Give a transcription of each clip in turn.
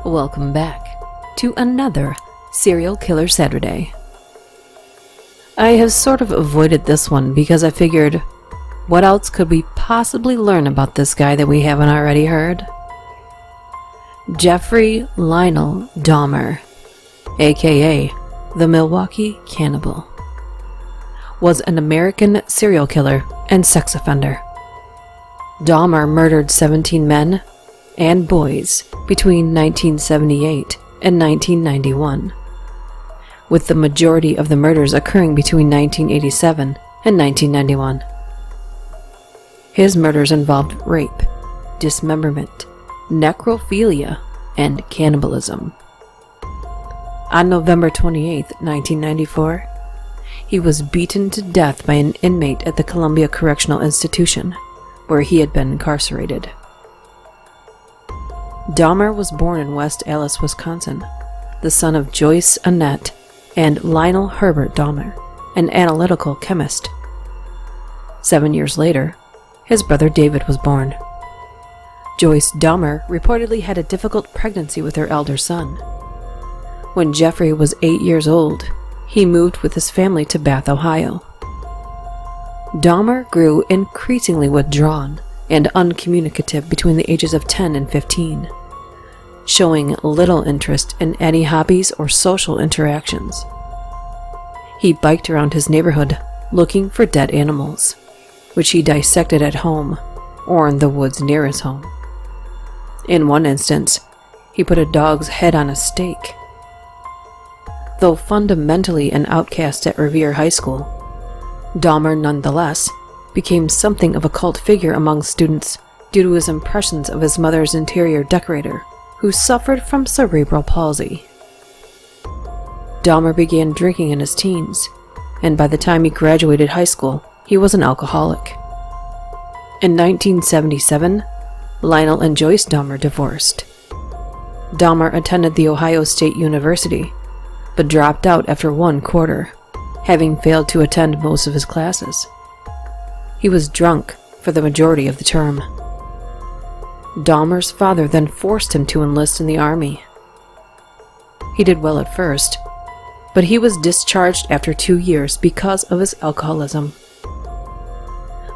Welcome back to another Serial Killer Saturday. I have sort of avoided this one because I figured, what else could we possibly learn about this guy that we haven't already heard? Jeffrey Lionel Dahmer, aka the Milwaukee Cannibal, was an American serial killer and sex offender. Dahmer murdered 17 men and boys between 1978 and 1991, with the majority of the murders occurring between 1987 and 1991. His murders involved rape, dismemberment, necrophilia, and cannibalism. On November 28, 1994, he was beaten to death by an inmate at the Columbia Correctional Institution, where he had been incarcerated. Dahmer was born in West Allis, Wisconsin, the son of JOYCE Annette and Lionel Herbert Dahmer, an analytical chemist. 7 years later, his brother David was born. JOYCE Dahmer reportedly had a difficult pregnancy with her elder son. When Jeffrey was 8 years old, he moved with his family to Bath, Ohio. Dahmer grew increasingly withdrawn and uncommunicative between the ages of 10 and 15, showing little interest in any hobbies or social interactions. He biked around his neighborhood looking for dead animals, which he dissected at home or in the woods near his home. In one instance, he put a dog's head on a stake. Though fundamentally an outcast at Revere High School, Dahmer nonetheless became something of a cult figure among students due to his impressions of his mother's interior decorator, who suffered from cerebral palsy. Dahmer began drinking in his teens, and by the time he graduated high school, he was an alcoholic. In 1977, Lionel and JOYCE Dahmer divorced. Dahmer attended The Ohio State University, but dropped out after 1 quarter, having failed to attend most of his classes. He was drunk for the majority of the term. Dahmer's father then forced him to enlist in the Army. He did well at first, but he was discharged after 2 years because of his alcoholism.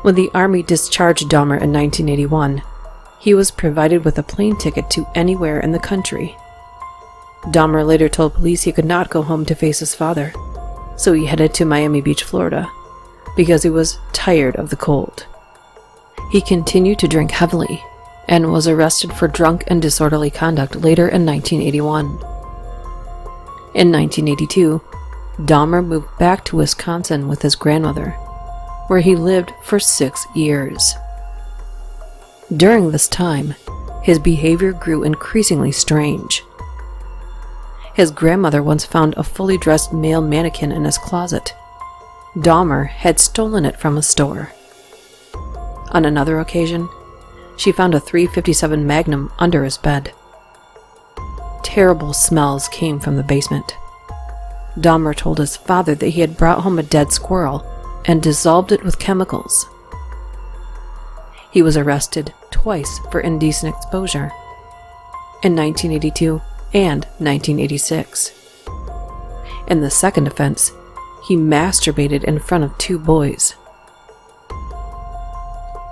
When the Army discharged Dahmer in 1981, he was provided with a plane ticket to anywhere in the country. Dahmer later told police he could not go home to face his father, so he headed to Miami Beach, Florida, because he was tired of the cold. He continued to drink heavily and was arrested for drunk and disorderly conduct later in 1981. In 1982, Dahmer moved back to Wisconsin with his grandmother, where he lived for 6 years. During this time, his behavior grew increasingly strange. His grandmother once found a fully dressed male mannequin in his closet. Dahmer had stolen it from a store. On another occasion, she found a .357 Magnum under his bed. Terrible smells came from the basement. Dahmer told his father that he had brought home a dead squirrel and dissolved it with chemicals. He was arrested twice for indecent exposure, in 1982 and 1986. In the second offense, he masturbated in front of 2 boys.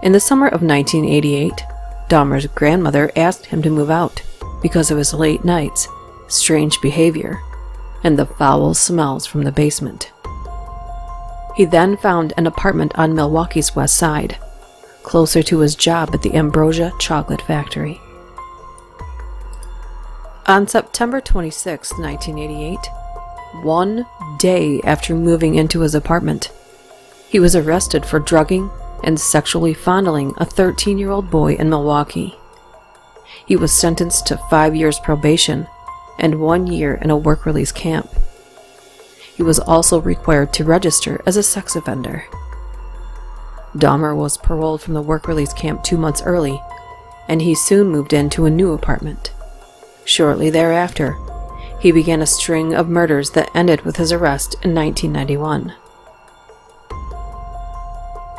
In the summer of 1988, Dahmer's grandmother asked him to move out because of his late nights, strange behavior, and the foul smells from the basement. He then found an apartment on Milwaukee's west side, closer to his job at the Ambrosia Chocolate Factory. On September 26, 1988, 1 day after moving into his apartment, he was arrested for drugging and sexually fondling a 13-year-old boy in Milwaukee. He was sentenced to 5 years probation and 1 year in a work release camp. He was also required to register as a sex offender. Dahmer was paroled from the work release camp 2 months early, and he soon moved into a new apartment. Shortly thereafter, he began a string of murders that ended with his arrest in 1991.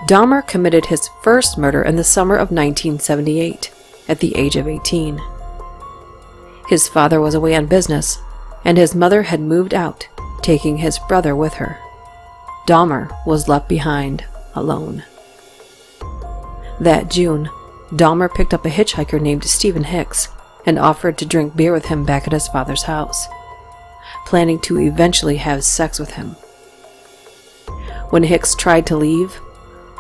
Dahmer committed his first murder in the summer of 1978, at the age of 18. His father was away on business, and his mother had moved out, taking his brother with her. Dahmer was left behind, alone. That June, Dahmer picked up a hitchhiker named Stephen Hicks and offered to drink beer with him back at his father's house, planning to eventually have sex with him. When Hicks tried to leave,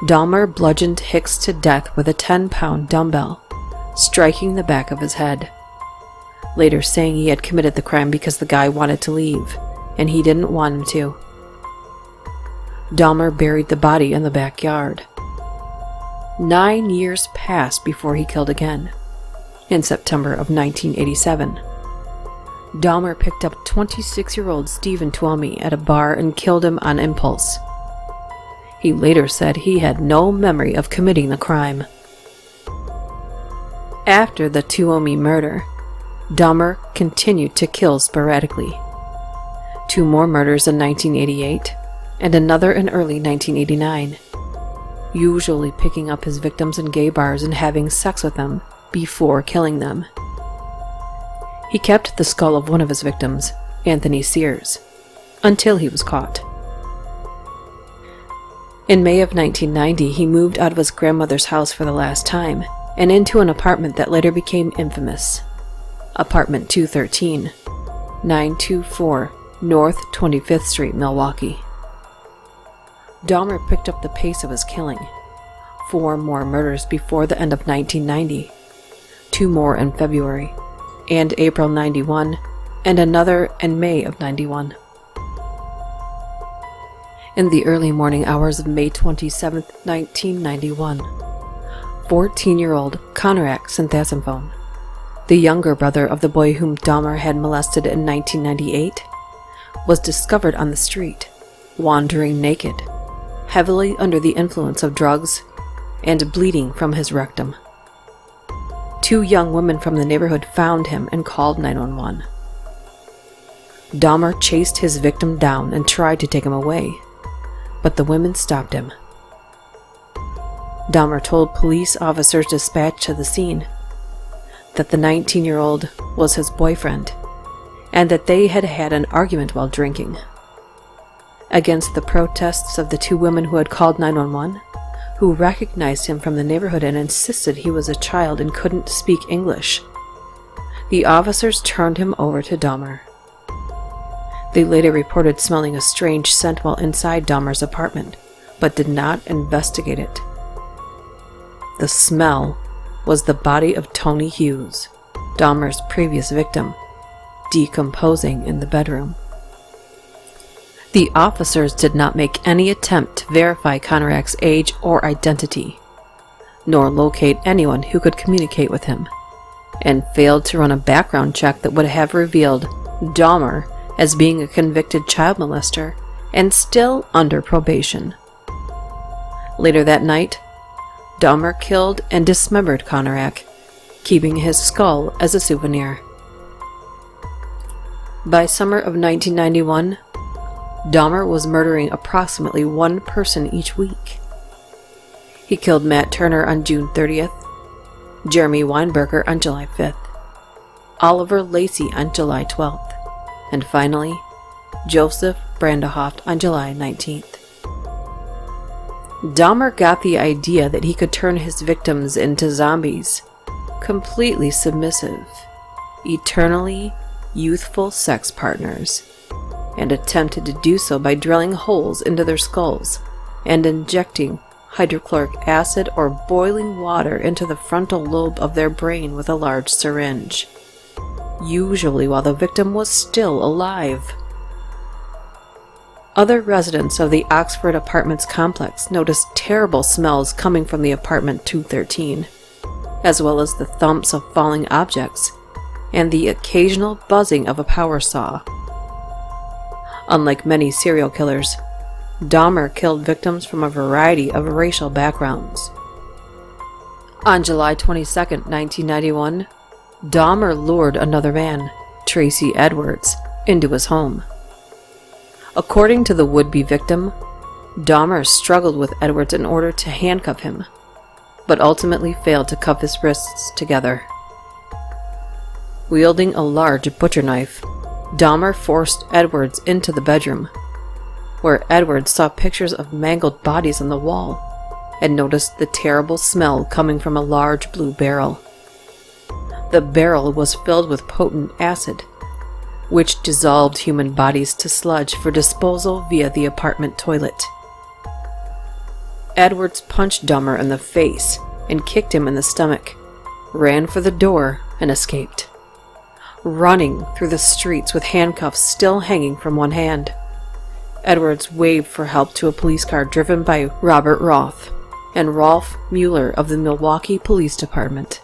Dahmer bludgeoned Hicks to death with a 10-pound dumbbell, striking the back of his head, later saying he had committed the crime because the guy wanted to leave, and he didn't want him to. Dahmer buried the body in the backyard. 9 years passed before he killed again. In September of 1987, Dahmer picked up 26-year-old Stephen Twomey at a bar and killed him on impulse. He later said he had no memory of committing the crime. After the Twomey murder, Dahmer continued to kill sporadically. 2 more murders in 1988, and another in early 1989, usually picking up his victims in gay bars and having sex with them before killing them. He kept the skull of one of his victims, Anthony Sears, until he was caught. In May of 1990, he moved out of his grandmother's house for the last time and into an apartment that later became infamous. Apartment 213, 924 North 25th Street, Milwaukee. Dahmer picked up the pace of his killing. 4 more murders before the end of 1990, 2 more in February and April 91, and another in May of 91. In the early morning hours of May 27, 1991, 14-year-old Conrad Synthasmphone, the younger brother of the boy whom Dahmer had molested in 1998, was discovered on the street, wandering naked, heavily under the influence of drugs, and bleeding from his rectum. 2 young women from the neighborhood found him and called 911. Dahmer chased his victim down and tried to take him away, but the women stopped him. Dahmer told police officers dispatched to the scene that the 19-year-old was his boyfriend and that they had had an argument while drinking. Against the protests of the 2 women who had called 911, who recognized him from the neighborhood and insisted he was a child and couldn't speak English, the officers turned him over to Dahmer. They later reported smelling a strange scent while inside Dahmer's apartment, but did not investigate it. The smell was the body of Tony Hughes, Dahmer's previous victim, decomposing in the bedroom. The officers did not make any attempt to verify Conrad's age or identity, nor locate anyone who could communicate with him, and failed to run a background check that would have revealed Dahmer as being a convicted child molester and still under probation. Later that night, Dahmer killed and dismembered Conrad, keeping his skull as a souvenir. By summer of 1991, Dahmer was murdering approximately 1 person each week. He killed Matt Turner on June 30th, Jeremy Weinberger on July 5th, Oliver Lacey on July 12th, and finally, Joseph Brandehoft on July 19th. Dahmer got the idea that he could turn his victims into zombies, completely submissive, eternally youthful sex partners, and attempted to do so by drilling holes into their skulls and injecting hydrochloric acid or boiling water into the frontal lobe of their brain with a large syringe, usually while the victim was still alive. Other residents of the Oxford Apartments complex noticed terrible smells coming from the apartment 213, as well as the thumps of falling objects and the occasional buzzing of a power saw. Unlike many serial killers, Dahmer killed victims from a variety of racial backgrounds. On July 22, 1991, Dahmer lured another man, Tracy Edwards, into his home. According to the would-be victim, Dahmer struggled with Edwards in order to handcuff him, but ultimately failed to cuff his wrists together. Wielding a large butcher knife, Dahmer forced Edwards into the bedroom, where Edwards saw pictures of mangled bodies on the wall and noticed the terrible smell coming from a large blue barrel. The barrel was filled with potent acid, which dissolved human bodies to sludge for disposal via the apartment toilet. Edwards punched Dahmer in the face and kicked him in the stomach, ran for the door, and escaped, running through the streets with handcuffs still hanging from one hand. Edwards waved for help to a police car driven by Robert Roth and Rolf Mueller of the Milwaukee Police Department.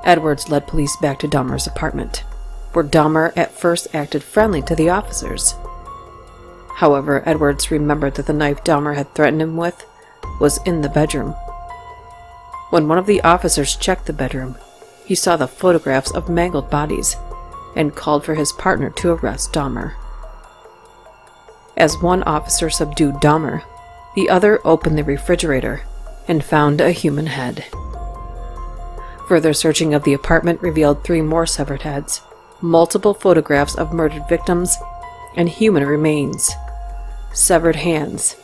Edwards led police back to Dahmer's apartment, where Dahmer at first acted friendly to the officers. However, Edwards remembered that the knife Dahmer had threatened him with was in the bedroom. When one of the officers checked the bedroom, he saw the photographs of mangled bodies and called for his partner to arrest Dahmer. As one officer subdued Dahmer, the other opened the refrigerator and found a human head. Further searching of the apartment revealed 3 more severed heads, multiple photographs of murdered victims, and human remains, severed hands,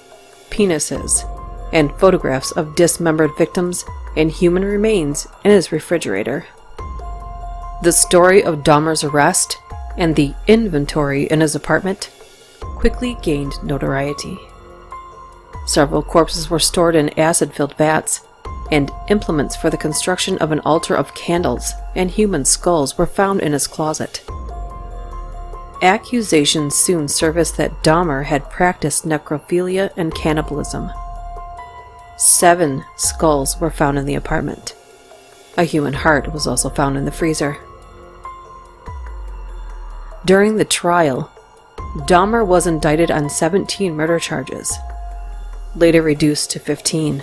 penises, and photographs of dismembered victims and human remains in his refrigerator. The story of Dahmer's arrest and the inventory in his apartment quickly gained notoriety. Several corpses were stored in acid-filled vats, and implements for the construction of an altar of candles and human skulls were found in his closet. Accusations soon surfaced that Dahmer had practiced necrophilia and cannibalism. 7 skulls were found in the apartment. A human heart was also found in the freezer. During the trial, Dahmer was indicted on 17 murder charges, later reduced to 15.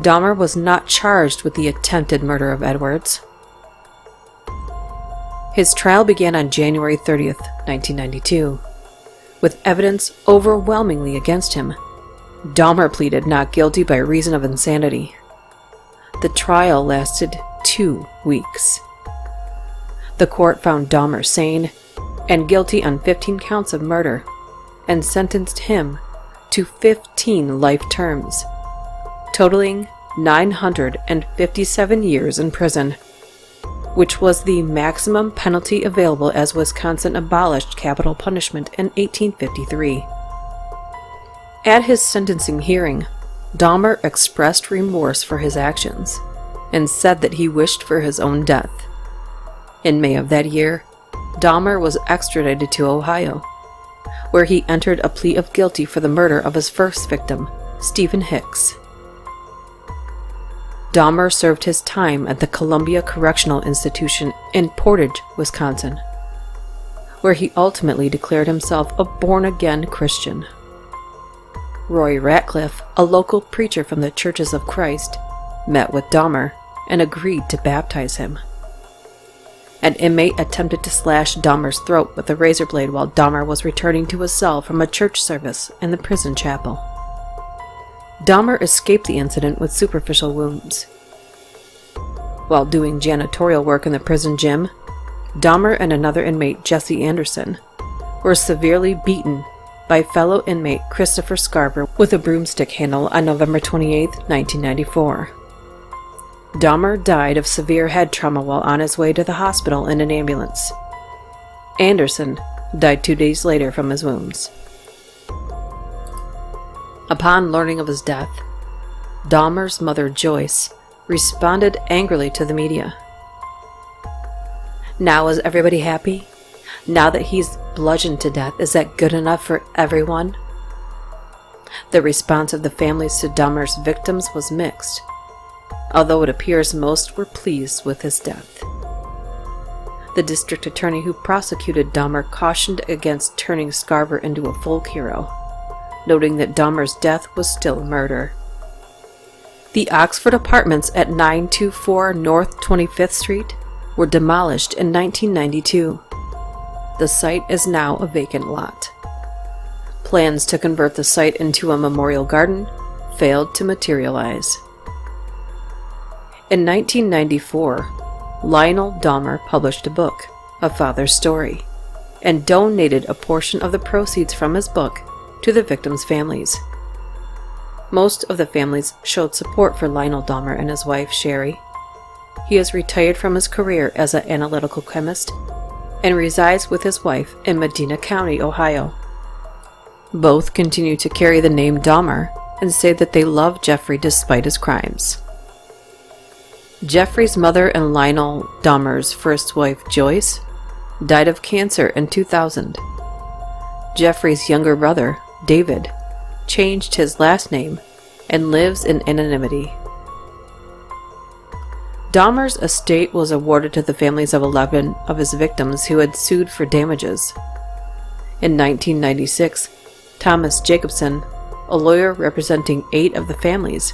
Dahmer was not charged with the attempted murder of Edwards. His trial began on January 30th, 1992. With evidence overwhelmingly against him, Dahmer pleaded not guilty by reason of insanity. The trial lasted 2 weeks. The court found Dahmer sane and guilty on 15 counts of murder and sentenced him to 15 life terms, totaling 957 years in prison, which was the maximum penalty available as Wisconsin abolished capital punishment in 1853. At his sentencing hearing, Dahmer expressed remorse for his actions and said that he wished for his own death. In May of that year, Dahmer was extradited to Ohio, where he entered a plea of guilty for the murder of his first victim, Stephen Hicks. Dahmer served his time at the Columbia Correctional Institution in Portage, Wisconsin, where he ultimately declared himself a born-again Christian. Roy Ratcliffe, a local preacher from the Churches of Christ, met with Dahmer and agreed to baptize him. An inmate attempted to slash Dahmer's throat with a razor blade while Dahmer was returning to his cell from a church service in the prison chapel. Dahmer escaped the incident with superficial wounds. While doing janitorial work in the prison gym, Dahmer and another inmate, Jesse Anderson, were severely beaten by fellow inmate Christopher Scarver with a broomstick handle on November 28, 1994. Dahmer died of severe head trauma while on his way to the hospital in an ambulance. Anderson died 2 days later from his wounds. Upon learning of his death, Dahmer's mother, Joyce, responded angrily to the media. "Now is everybody happy? Now that he's bludgeoned to death, is that good enough for everyone?" The response of the families to Dahmer's victims was mixed, although it appears most were pleased with his death. The district attorney who prosecuted Dahmer cautioned against turning Scarver into a folk hero, noting that Dahmer's death was still murder. The Oxford apartments at 924 North 25th Street were demolished in 1992. The site is now a vacant lot. Plans to convert the site into a memorial garden failed to materialize. In 1994, Lionel Dahmer published a book, A Father's Story, and donated a portion of the proceeds from his book to the victims' families. Most of the families showed support for Lionel Dahmer and his wife, Sherry. He is retired from his career as an analytical chemist and resides with his wife in Medina County, Ohio. Both continue to carry the name Dahmer and say that they love Jeffrey despite his crimes. Jeffrey's mother and Lionel Dahmer's first wife, JOYCE, died of cancer in 2000. Jeffrey's younger brother, David, changed his last name and lives in anonymity. Dahmer's estate was awarded to the families of 11 of his victims who had sued for damages. In 1996, Thomas Jacobson, a lawyer representing 8 of the families,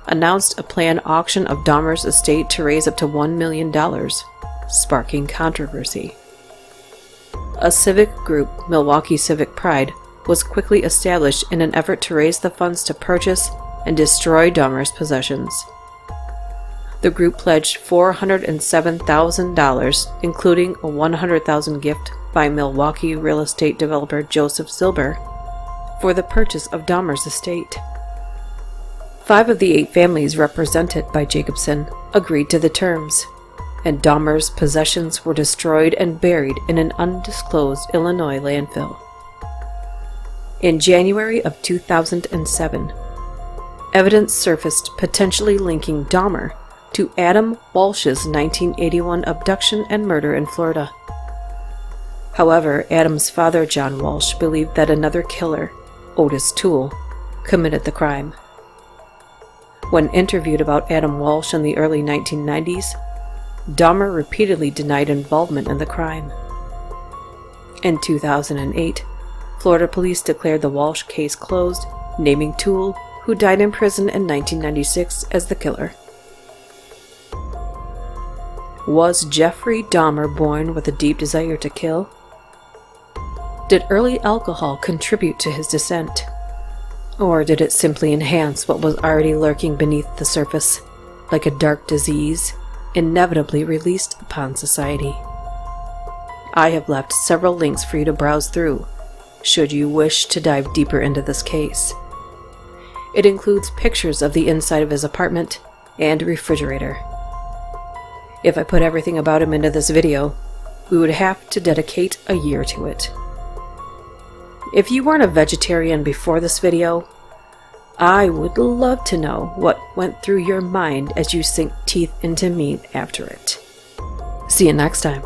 announced a planned auction of Dahmer's estate to raise up to $1 million, sparking controversy. A civic group, Milwaukee Civic Pride, was quickly established in an effort to raise the funds to purchase and destroy Dahmer's possessions. The group pledged $407,000, including a $100,000 gift by Milwaukee real estate developer Joseph Silber, for the purchase of Dahmer's estate. 5 of the 8 families represented by Jacobson agreed to the terms, and Dahmer's possessions were destroyed and buried in an undisclosed Illinois landfill. In January of 2007, evidence surfaced potentially linking Dahmer to Adam Walsh's 1981 abduction and murder in Florida. However, Adam's father, John Walsh, believed that another killer, Otis Toole, committed the crime. When interviewed about Adam Walsh in the early 1990s, Dahmer repeatedly denied involvement in the crime. In 2008, Florida police declared the Walsh case closed, naming Toole, who died in prison in 1996, as the killer. Was Jeffrey Dahmer born with a deep desire to kill? Did early alcohol contribute to his descent? Or did it simply enhance what was already lurking beneath the surface, like a dark disease, inevitably released upon society? I have left several links for you to browse through, should you wish to dive deeper into this case. It includes pictures of the inside of his apartment and refrigerator. If I put everything about him into this video, we would have to dedicate a year to it. If you weren't a vegetarian before this video, I would love to know what went through your mind as you sink teeth into meat after it. See you next time.